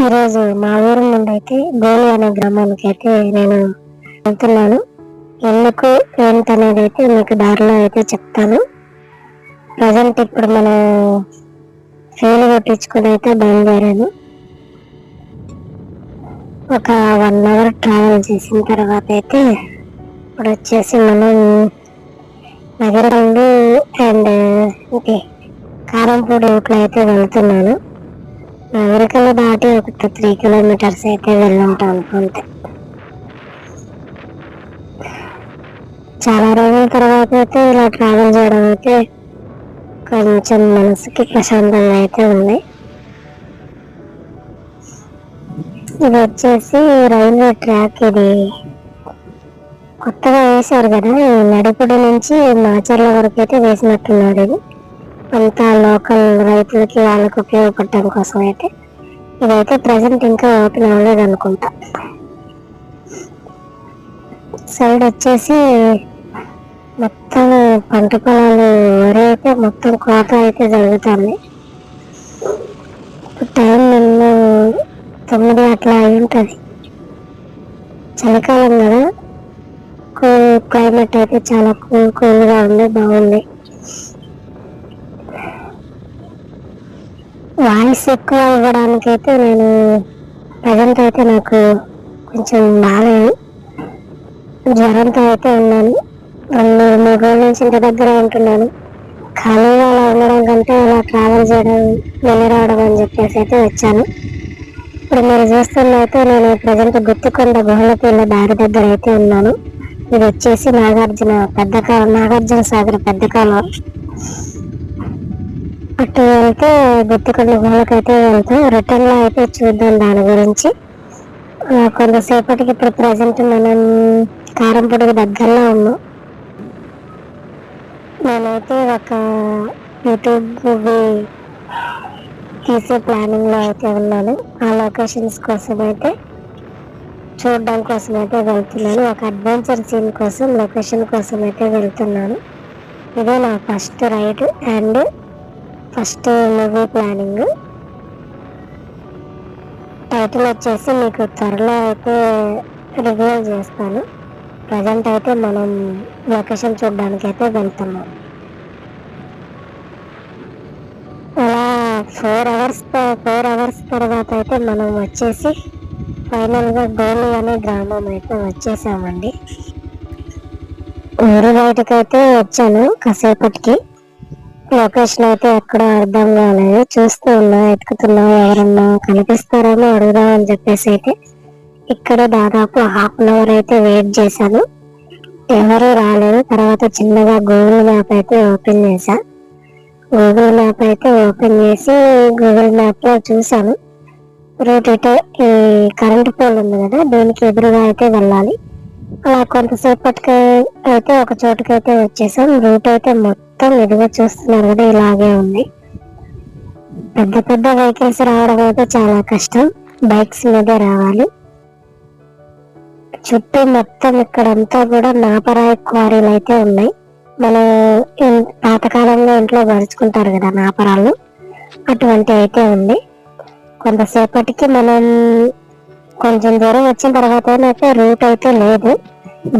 ఈరోజు మా ఊరు నుండి అయితే గోలి అనే గ్రామానికి అయితే నేను వెళ్తున్నాను. ఎందుకు ఏంటనేది అయితే మీకు దారిలో అయితే చెప్తాను. ప్రజెంట్ ఇప్పుడు మనం ఫెయిల్ కొట్టించుకుని అయితే బయలుదేరాను. ఒక 1 అవర్ ట్రావెల్ చేసిన తర్వాత అయితే ఇప్పుడు వచ్చేసి మనం నగరంలో అండ్ కారంపూడి రూట్లో అయితే వెళ్తున్నాను. నగరికలు దాటి ఒక 3 కిలోమీటర్స్ అయితే వెళ్ళుంటాం అనుకుంటే. చాలా రోజుల తర్వాత అయితే ఇలా ట్రావెల్ చేయడం అయితే కొంచెం మనసుకి ప్రశాంతంగా అయితే ఉంది. ఇది వచ్చేసి రైల్వే ట్రాక్. ఇది కొత్తగా వేశారు కదా, నడిపడి నుంచి మాచర్ల వరకు అయితే వేసినట్టున్నారు. ఇది అంతా లోకల్ రైతులకి వాళ్ళకి ఉపయోగపడటం కోసం అయితే. ఇదైతే ప్రజెంట్ ఇంకా ఓపెన్ అవ్వలేదు అనుకుంటా. సైడ్ వచ్చేసి మొత్తం పంట పొలాలు, వరి అయితే మొత్తం కోత అయితే జరుగుతుంది. టైం నిన్న 9 అట్లా అయి ఉంటుంది. చలికాలం కదా, క్లైమేట్ అయితే చాలా కూల్గా ఉంది, బాగుంది. వాయిస్ ఎక్కువ ఇవ్వడానికి అయితే నేను ప్రజెంట్ అయితే నాకు కొంచెం బాగాలేదు, జ్వరంతో అయితే ఉన్నాను. 2-3 రోజుల నుంచి ఇంటి దగ్గర ఉంటున్నాను. ఖాళీగా అలా ఉండడం కంటే అలా ట్రావెల్ చేయడం, వెళ్ళి రావడం అని చెప్పేసి అయితే వచ్చాను. ఇప్పుడు మీరు చూస్తున్నైతే నేను ప్రజెంట్ గుత్తికొండ గుహలపల్లి దారి దగ్గర అయితే ఉన్నాను. ఇది వచ్చేసి నాగార్జున సాగర్ పెద్ద కాలువ. అటు వెళ్తే గుత్తికొండ గుహలకైతే వెళ్తాం. రిటర్న్ లో అయితే చూద్దాం దాని గురించి. కొంతసేపటికి ఇప్పుడు ప్రజెంట్ మనం కారంపొడికి దగ్గరలో ఉన్నాం. నేనైతే ఒక యూట్యూబ్ మూవీ తీసే ప్లానింగ్ లో అయితే ఉన్నాను. ఆ లొకేషన్స్ కోసం అయితే చూడడం కోసం అయితే వెళ్తున్నాను. ఒక అడ్వెంచర్ సీన్ కోసం, లొకేషన్ కోసం అయితే వెళ్తున్నాను. ఇదే నా first ride and first movie planning. Title వచ్చేసి మీకు త్వరలో అయితే రివీల్ చేస్తాను. ప్రజెంట్ అయితే మనం లొకేషన్ చూడడానికి అయితే వెళ్తున్నాం. అలా 4 అవర్స్ తర్వాత అయితే మనం వచ్చేసి ఫైనల్గా గోలి అనే గ్రామం అయితే వచ్చేసామండి. ఊరు బయటకైతే వచ్చాను కాసేపటికి. లొకేషన్ అయితే ఎక్కడో అర్థం కాలేదు, చూస్తూ ఉన్నా, ఎత్తుకుతున్నా, ఎవరన్నా కనిపిస్తారేమో అడుగుదాం అని చెప్పేసి అయితే ఇక్కడ దాదాపు 1/2 అవర్ అయితే వెయిట్ చేశాను. ఎవరు రాలేదు. తర్వాత చిన్నగా గూగుల్ మ్యాప్ అయితే ఓపెన్ చేశా. గూగుల్ మ్యాప్ లో చూసాను రూట్ అయితే ఈ కరెంట్ పోల్ ఉంది కదా, దీనికి ఎదురుగా అయితే వెళ్ళాలి. అలా కొంతసేపటికి అయితే ఒక చోటుకి అయితే వచ్చేసాం. రూట్ అయితే మొత్తం ఎదురుగా చూస్తున్నారు కదా, ఇలాగే ఉంది. పెద్ద పెద్ద వెహికల్స్ రావడం అయితే చాలా కష్టం, బైక్స్ మీదే రావాలి. చుట్టూ మొత్తం ఇక్కడంతా కూడా నాపరాయి క్వారీలు అయితే ఉన్నాయి. మనం పాతకాలంలో ఇంట్లో పరుచుకుంటారు కదా నాపరాలు, అటువంటి అయితే ఉంది. కొంతసేపటికి మనం కొంచెం దూరం వచ్చిన తర్వాత అయితే రూట్ అయితే లేదు.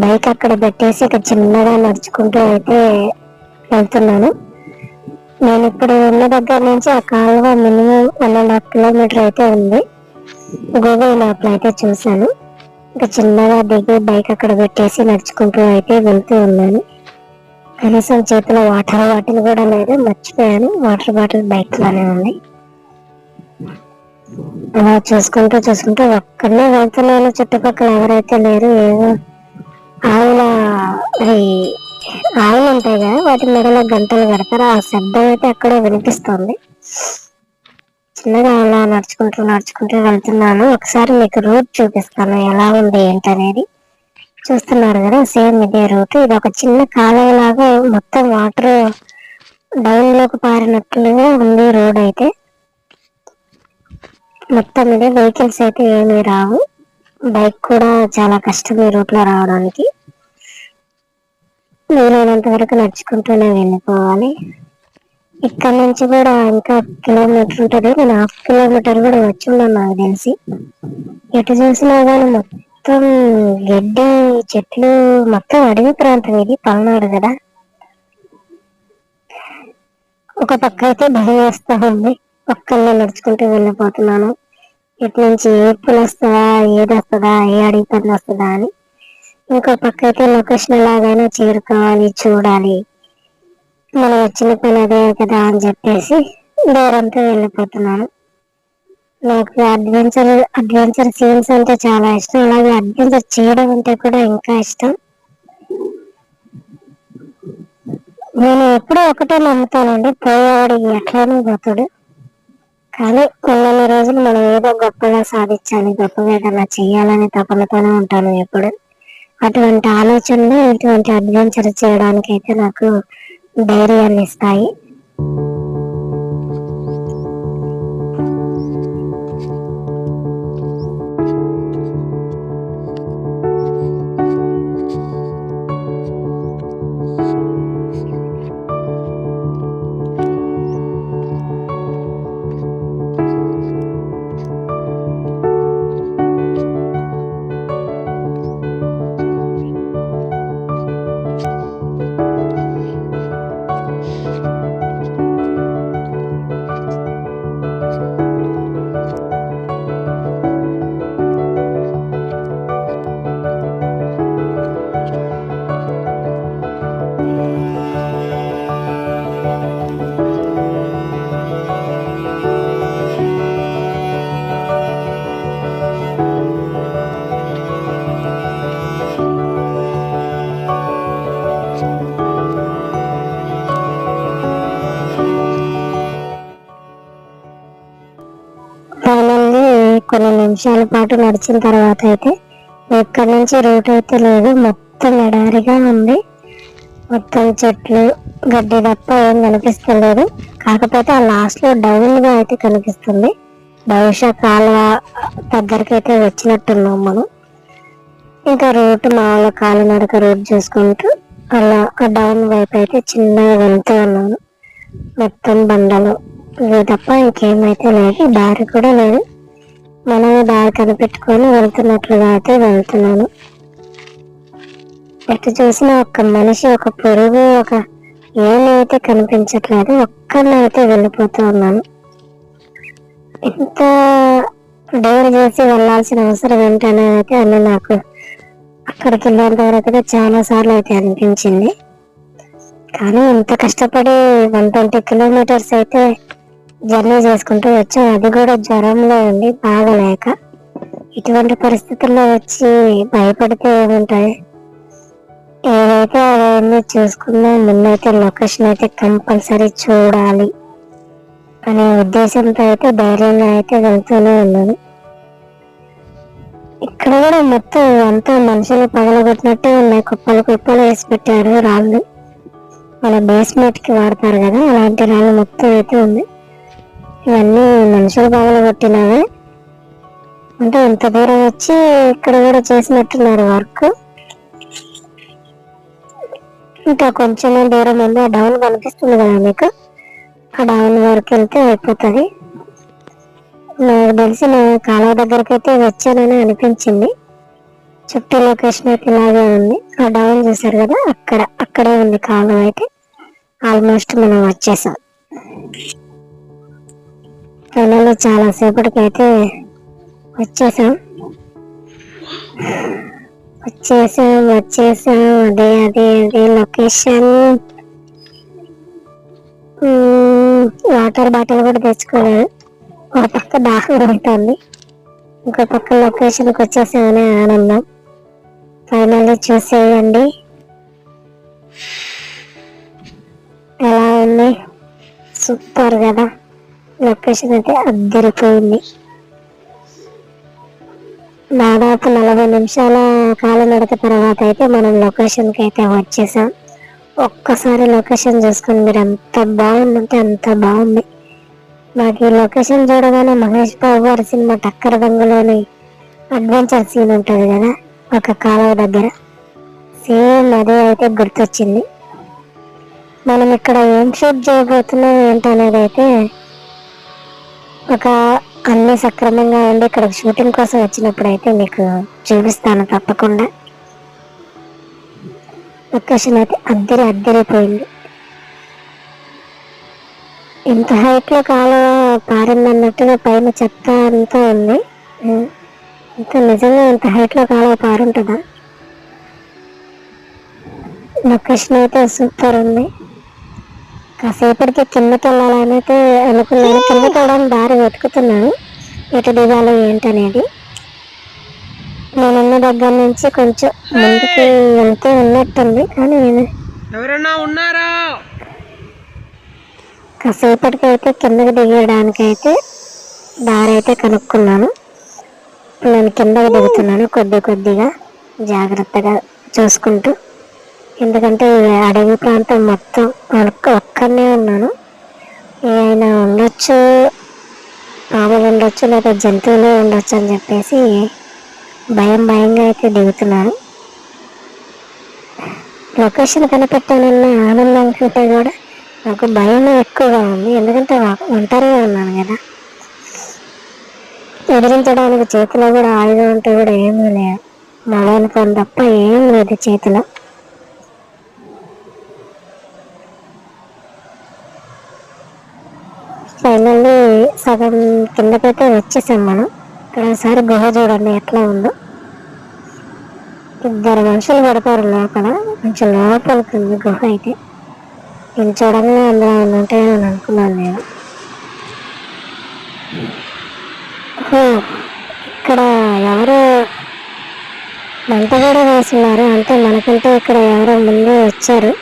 బైక్ అక్కడ పెట్టేసి ఇక్కడ చిన్నగా నడుచుకుంటూ అయితే వెళ్తున్నాను. నేను ఇప్పుడు ఉన్న దగ్గర నుంచి ఆ కాలువ మినిమం 1.5 కిలోమీటర్ అయితే ఉంది. గూగుల్ మ్యాప్ లో అయితే చూసాను. ఇంకా చిన్నగా దిగి బైక్ అక్కడ పెట్టేసి నడుచుకుంటూ అయితే వెళ్తూ ఉన్నాను. కనీసం చేతిలో వాటర్ బాటిల్ కూడా లేదు, మర్చిపోయాను. వాటర్ బాటిల్ బైక్ లోనే ఉంది. అలా చూసుకుంటూ ఒక్కడనే వెళ్తున్నాను. చుట్టుపక్కల ఎవరైతే లేరు. ఏవో ఆవులు ఉంటాయి కదా, వాటి మెడలో గంటలు కడతారు. ఆ శబ్దం అయితే అక్కడే వినిపిస్తుంది. చిన్నగా అలా నడుచుకుంటూ వెళ్తున్నాను. ఒకసారి మీకు రూట్ చూపిస్తాను ఎలా ఉంది ఏంటనేది. చూస్తున్నారు కదా, సేమ్ ఇదే రూట్. ఇది ఒక చిన్న కాలువ లాగా మొత్తం వాటర్ డౌన్ లోకి పారినట్లుగా ఉంది రోడ్ అయితే. మొత్తం ఇదే, వెహికల్స్ అయితే ఏమీ రావు. బైక్ కూడా చాలా కష్టం ఈ రూట్ లో రావడానికి. వీలైనంత వరకు నడుచుకుంటూనే వెళ్ళిపోవాలి. ఇక్కడ నుంచి కూడా ఇంకా కిలోమీటర్ ఉంటుంది. నేను 1/2 కిలోమీటర్ కూడా వచ్చున్నాను నాకు తెలిసి. ఎటు చూసినా కానీ మొత్తం గడ్డి, చెట్లు, మొత్తం అడవి ప్రాంతం. ఇది పల్నాడు కదా. ఒక పక్క అయితే భయం వేస్తా ఉంది, పక్కనే నడుచుకుంటూ వెళ్ళిపోతున్నాను. ఇటు నుంచి ఏ పులి వస్తుందా, ఏది వస్తుందా, ఏ అడవి పని వస్తుందా అని. ఇంకో పక్క అయితే లొకేషన్ ఎలాగైనా చేరుకోవాలి, చూడాలి, మనం వచ్చిన పని అదే కదా అని చెప్పేసి దూరంతో వెళ్ళిపోతున్నాను. నాకు అడ్వెంచర్ సీన్స్ అంటే చాలా ఇష్టం. అలాగే అడ్వెంచర్ చేయడం అంటే కూడా ఇంకా ఇష్టం. నేను ఎప్పుడూ ఒకటే నమ్ముతానండి, పోయేవాడు ఎట్లానూ పోతాడు. కానీ కొన్ని రోజులు మనం ఏదో గొప్పగా సాధించాలి, గొప్పగా ఏదైనా చెయ్యాలని తపనతోనే ఉంటాను ఎప్పుడు. అటువంటి ఆలోచనలు ఇటువంటి అడ్వెంచర్ చేయడానికి అయితే నాకు ధైర్యాన్ని ఇస్తాయి. కొన్ని నిమిషాల పాటు నడిచిన తర్వాత అయితే ఎక్కడి నుంచి రూట్ అయితే లేదు, మొత్తం ఎడారిగా ఉంది. మొత్తం చెట్లు, గడ్డి తప్ప ఏం కనిపిస్తలేదు. కాకపోతే ఆ లాస్ట్ లో డౌన్ గా అయితే కనిపిస్తుంది. బహుశా కాలువ దగ్గరికి అయితే వచ్చినట్టున్నాం మనం. ఇంకా రూట్ మామూలు కాలినడక రూట్ చూసుకుంటూ అలా ఆ డౌన్ వైపు అయితే చిన్నగా వెళ్తూ ఉన్నాను. మొత్తం బండలు ఇవి తప్ప ఇంకేమైతే లేదు, దారి కూడా లేదు. మనమే దారి కనిపెట్టుకొని వెళ్తున్నట్లుగా అయితే వెళ్తున్నాను. ఎటు చూసినా ఒక్క మనిషి, ఒక పురుగు, ఒక ఏమైతే కనిపించట్లేదు. ఒక్కరినైతే వెళ్ళిపోతూ ఉన్నాను. ఇంత డేర్ చేసి వెళ్లాల్సిన అవసరం ఏంటనేది అయితే అన్నీ నాకు అక్కడికి వెళ్ళేంత వరకు అయితే చాలా సార్లు అయితే అనిపించింది. కానీ ఇంత కష్టపడి 120 కిలోమీటర్స్ అయితే జర్నీ చేసుకుంటూ వచ్చాం. అది కూడా జ్వరంలో ఉండి బాగలేక. ఇటువంటి పరిస్థితుల్లో వచ్చి భయపడితే ఏముంటాయి. ఏదైతే అవన్నీ చూసుకున్నా ముందైతే లొకేషన్ అయితే కంపల్సరీ చూడాలి అనే ఉద్దేశంతో అయితే ధైర్యంగా అయితే వెళ్తూనే ఉన్నాను. ఇక్కడ కూడా మొత్తం అంతా మనుషులు పగలగొట్టినట్టే ఉన్నాయి. కుప్పలు కుప్పలు వేసి పెట్టారు రాళ్ళు. మన బేస్మెంట్ కి వాడతారు కదా, అలాంటి రాళ్ళు మొత్తం అయితే ఉంది. ఇవన్నీ మనుషులు పగలగొట్టినవే. అంటే ఇంత దూరం వచ్చి ఇక్కడ కూడా చేసినట్టున్నారు వర్క్. ఇంకా కొంచెం దూరం ఉంది, ఆ డౌన్ కనిపిస్తుంది కదా మీకు, ఆ డౌన్ వరకు వెళ్తే అయిపోతుంది. నాకు తెలిసి నేను కాలువ దగ్గరకు అయితే వచ్చానని అనిపించింది. చుట్టూ లొకేషన్ అయితే ఇలాగే ఉంది. ఆ డౌన్ చూసారు కదా, అక్కడే ఉంది కాలువ అయితే. ఆల్మోస్ట్ మనం వచ్చేసాం. ఫైనల్లీ చాలా సేపటికి అయితే వచ్చేసాం. అదే అదే అదే లొకేషన్. వాటర్ బాటిల్ కూడా తెచ్చుకోలేదు. ఒక పక్క దాహం ఉంటుంది, ఇంకో పక్క లొకేషన్కి వచ్చేసామనే ఆనందం. ఫైనల్లీ చూసేయండి ఎలా ఉంది. సూపర్ కదా, లొకేషన్ అయితే అద్దరిపోయింది. దాదాపు 40 నిమిషాల కాలినడక తర్వాత అయితే మనం లొకేషన్కి అయితే వచ్చేసాం. ఒక్కసారి లొకేషన్ చూసుకుని మీరు ఎంత బాగుందంటే అంత బాగుంది. నాకు ఈ లొకేషన్ చూడగానే మహేష్ బాబు గారి సినిమా టక్కర దొంగలోని అడ్వెంచర్ సీన్ ఉంటుంది కదా, ఒక కాలువ దగ్గర, సేమ్ అదే అయితే గుర్తొచ్చింది. మనం ఇక్కడ ఏం షూట్ చేయబోతున్నాం ఏంటనేది అయితే ఒక అన్ని సక్రమంగా ఉండి ఇక్కడ షూటింగ్ కోసం వచ్చినప్పుడు అయితే మీకు చూపిస్తాను తప్పకుండా. లొకేషన్ అయితే అద్దరిపోయింది. ఇంత హైట్ లో కాలువ పారిందన్నట్టుగా పైన చెత్త అంతా ఉంది. ఇంత నిజంగా ఇంత హైట్ లో కాలువ పారుంటుందా? లొకేషన్ అయితే సూపర్ ఉంది. కాసేపటికి కిందకి వెళ్ళాలని అయితే అనుకున్నాను. కిందకి వెళ్ళడానికి దారి వెతుకుతున్నాను, ఎటు దిగాలి ఏంటనేది. నేనున్న దగ్గర నుంచి కొంచెం ముందుకి వెళ్తే ఉన్నట్టుంది, కానీ ఎవరన్నా ఉన్నారా? కాసేపటికి అయితే కిందకి దిగడానికి అయితే దారి అయితే కనుక్కున్నాను. నేను కిందకి దిగుతున్నాను కొద్దిగా జాగ్రత్తగా చూసుకుంటూ. ఎందుకంటే అడవి ప్రాంతం మొత్తం ఒక్కనే ఉన్నాను. ఏమైనా ఉండొచ్చు, పాములు ఉండొచ్చు, లేదా జంతువులు ఉండొచ్చు అని చెప్పేసి భయంగా అయితే దిగుతున్నాను. లొకేషన్ కనిపెట్టానన్న ఆనందం కంటే కూడా నాకు భయం ఎక్కువగా ఉంది. ఎందుకంటే ఒంటరిగా ఉన్నాను కదా. ఎదిరించడానికి చేతిలో కూడా ఆయుధం ఉంటే కూడా ఏమీ లేదు, మొబైల్ ఫోన్ తప్ప ఏం లేదు చేతిలో. ఫైనల్లీ సగం కిందకైతే వచ్చేసాం మనం. ఇక్కడ ఒకసారి గుహ చూడండి ఎట్లా ఉందో. 2 మనుషులు పడతారు లోపల, కొంచెం లోపలికి ఉంది గుహ అయితే. నేను చూడంగా అందులో ఉంటాయని అనుకున్నాను నేను. ఇక్కడ ఎవరో మంట కూడా వేస్తున్నారు, అంటే మనకంటే ఇక్కడ ఎవరో ముందే వచ్చారు,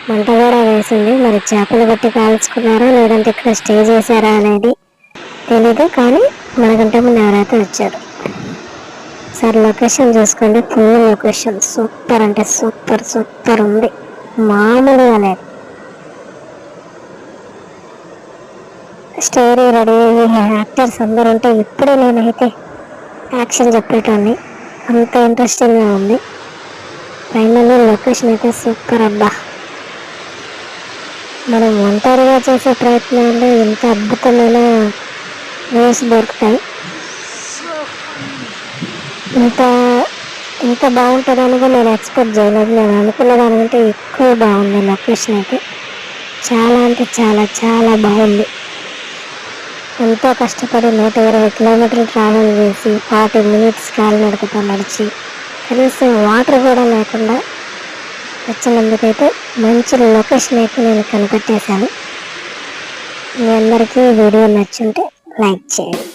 మంట కూడా వేసింది. మరి చేపలు బట్టి కాల్చుకున్నారా లేదంటే ఇక్కడ స్టే చేశారా అనేది తెలీదు, కానీ మనకంటే ముందు ఎవరైతే వచ్చారు. సార్ లొకేషన్ చూసుకోండి, ఫుల్ లొకేషన్ సూపర్ అంటే సూపర్ ఉంది, మామూలుగా లేదు. స్టోరీ రెడీ, యాక్టర్స్ అందరూ ఉంటే ఇప్పుడే నేనైతే యాక్షన్ చెప్పేటాన్ని, అంత ఇంట్రెస్టింగ్గా ఉంది. ఫైనల్లీ లొకేషన్ అయితే సూపర్ అబ్బా. మనం ఒంటరిగా చేసే ప్రయత్నాల్లో ఇంత అద్భుతమైన వ్యూస్ దొరుకుతాయి. ఇంత బాగుంటుందని కూడా నేను ఎక్స్పెక్ట్ చేయలేదు. నేను అనుకున్న దానికంటే ఎక్కువ బాగుంది లొకేషన్ అయితే. చాలా అంటే చాలా బాగుంది. ఎంతో కష్టపడి 120 కిలోమీటర్లు ట్రావెల్ చేసి 40 మినిట్స్ కాలినడకతో నడిచి కనీసం వాటర్ కూడా లేకుండా వచ్చినందుకైతే మంచి లొకేషన్ అయితే నేను కనిపెట్టేశాను. మీ అందరికీ వీడియో నచ్చుంటే లైక్ చేయండి.